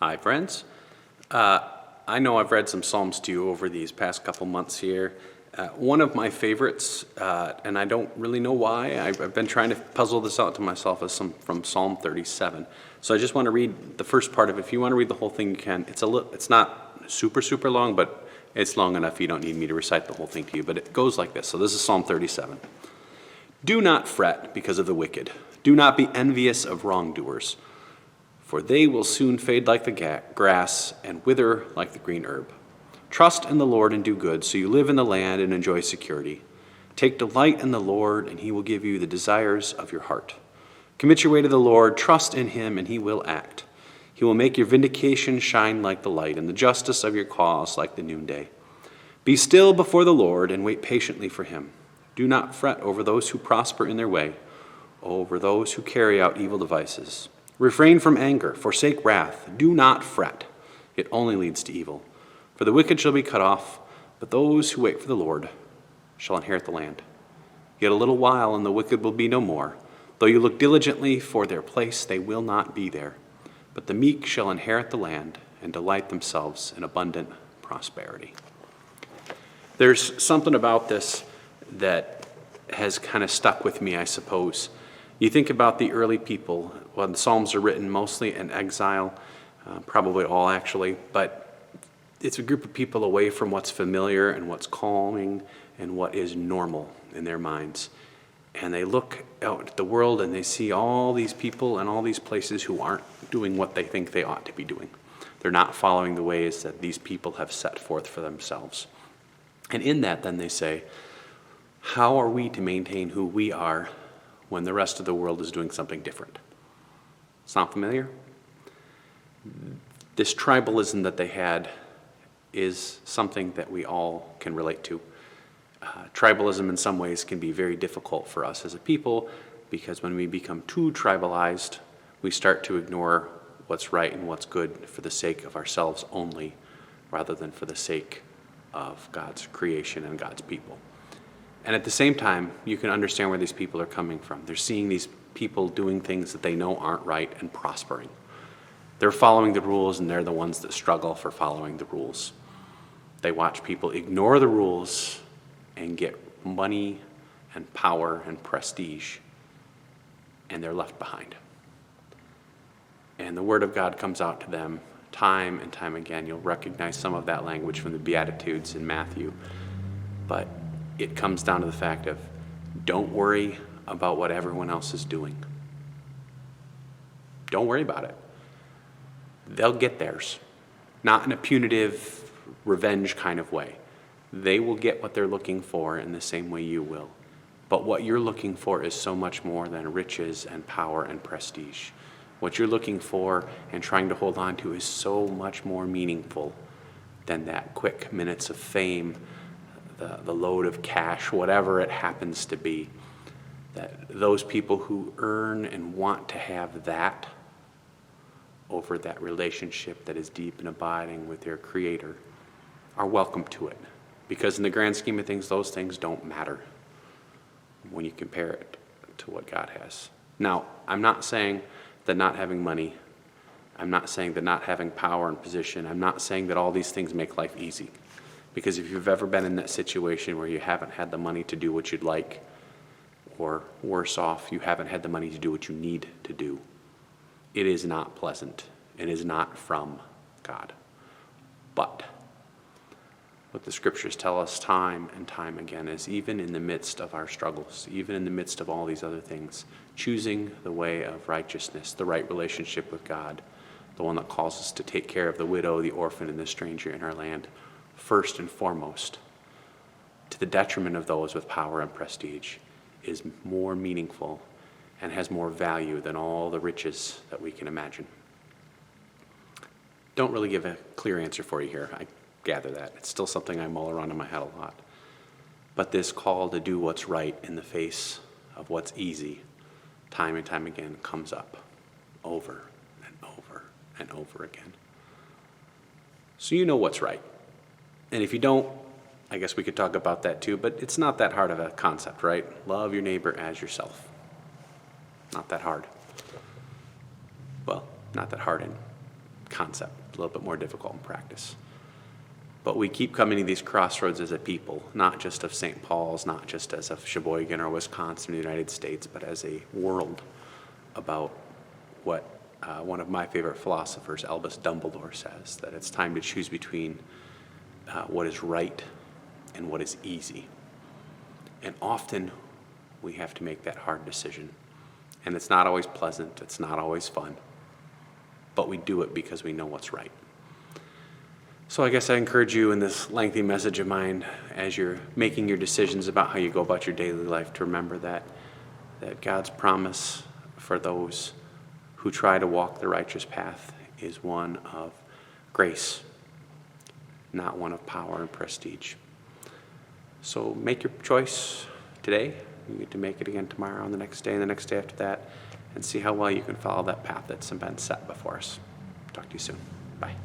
Hi, friends. I know I've read some Psalms to you over these past couple months here. One of my favorites, and I don't really know why, I've been trying to puzzle this out to myself, is from Psalm 37. So I just want to read the first part of it. If you want to read the whole thing, you can. It's not super long, but it's long enough you don't need me to recite the whole thing to you. But it goes like this. So this is Psalm 37. Do not fret because of the wicked. Do not be envious of wrongdoers, for they will soon fade like the grass and wither like the green herb. Trust in the Lord and do good, so you live in the land and enjoy security. Take delight in the Lord, and he will give you the desires of your heart. Commit your way to the Lord, trust in him, and he will act. He will make your vindication shine like the light, and the justice of your cause like the noonday. Be still before the Lord, and wait patiently for him. Do not fret over those who prosper in their way, over those who carry out evil devices. Refrain from anger, forsake wrath. Do not fret. It only leads to evil. For the wicked shall be cut off, but those who wait for the Lord shall inherit the land. Yet a little while, and the wicked will be no more. Though you look diligently for their place, they will not be there. But the meek shall inherit the land and delight themselves in abundant prosperity. There's something about this that has kind of stuck with me, I suppose. You think about the early people. Well, the Psalms are written mostly in exile, probably all actually, but it's a group of people away from what's familiar and what's calming and what is normal in their minds. And they look out at the world and they see all these people and all these places who aren't doing what they think they ought to be doing. They're not following the ways that these people have set forth for themselves. And in that, then they say, how are we to maintain who we are when the rest of the world is doing something different? Sound familiar? This tribalism that they had is something that we all can relate to. Tribalism in some ways can be very difficult for us as a people, because when we become too tribalized, we start to ignore what's right and what's good for the sake of ourselves only, rather than for the sake of God's creation and God's people. And at the same time, you can understand where these people are coming from. They're seeing these people doing things that they know aren't right and prospering. They're following the rules, and they're the ones that struggle for following the rules. They watch people ignore the rules and get money and power and prestige, and they're left behind. And the Word of God comes out to them time and time again. You'll recognize some of that language from the Beatitudes in Matthew. But it comes down to the fact of, don't worry about what everyone else is doing. Don't worry about it. They'll get theirs. Not in a punitive, revenge kind of way. They will get what they're looking for in the same way you will. But what you're looking for is so much more than riches and power and prestige. What you're looking for and trying to hold on to is so much more meaningful than that quick minutes of fame, the load of cash, whatever it happens to be. That those people who earn and want to have that over that relationship that is deep and abiding with their Creator are welcome to it. Because in the grand scheme of things, those things don't matter when you compare it to what God has. Now, I'm not saying that not having money, I'm not saying that not having power and position, I'm not saying that all these things make life easy. Because if you've ever been in that situation where you haven't had the money to do what you'd like, or worse off, you haven't had the money to do what you need to do, it is not pleasant. It is not from God. But what the scriptures tell us time and time again is, even in the midst of our struggles, even in the midst of all these other things, choosing the way of righteousness, the right relationship with God, the one that calls us to take care of the widow, the orphan, and the stranger in our land, first and foremost, to the detriment of those with power and prestige, is more meaningful and has more value than all the riches that we can imagine. Don't really give a clear answer for you here. I gather that. It's still something I mull around in my head a lot. But this call to do what's right in the face of what's easy, time and time again, comes up over and over and over again. So you know what's right. And if you don't, I guess we could talk about that too, but it's not that hard of a concept, right? Love your neighbor as yourself. Not that hard. Well, not that hard in concept, a little bit more difficult in practice. But we keep coming to these crossroads as a people, not just of St. Paul's, not just as of Sheboygan or Wisconsin, the United States, but as a world about what one of my favorite philosophers, Albus Dumbledore, says, that it's time to choose between what is right and what is easy. And often we have to make that hard decision. And it's not always pleasant, it's not always fun, but we do it because we know what's right. So I guess I encourage you in this lengthy message of mine, as you're making your decisions about how you go about your daily life, to remember that God's promise for those who try to walk the righteous path is one of grace, not one of power and prestige. So make your choice today. You get to make it again tomorrow and the next day and the next day after that, and see how well you can follow that path that's been set before us. Talk to you soon. Bye.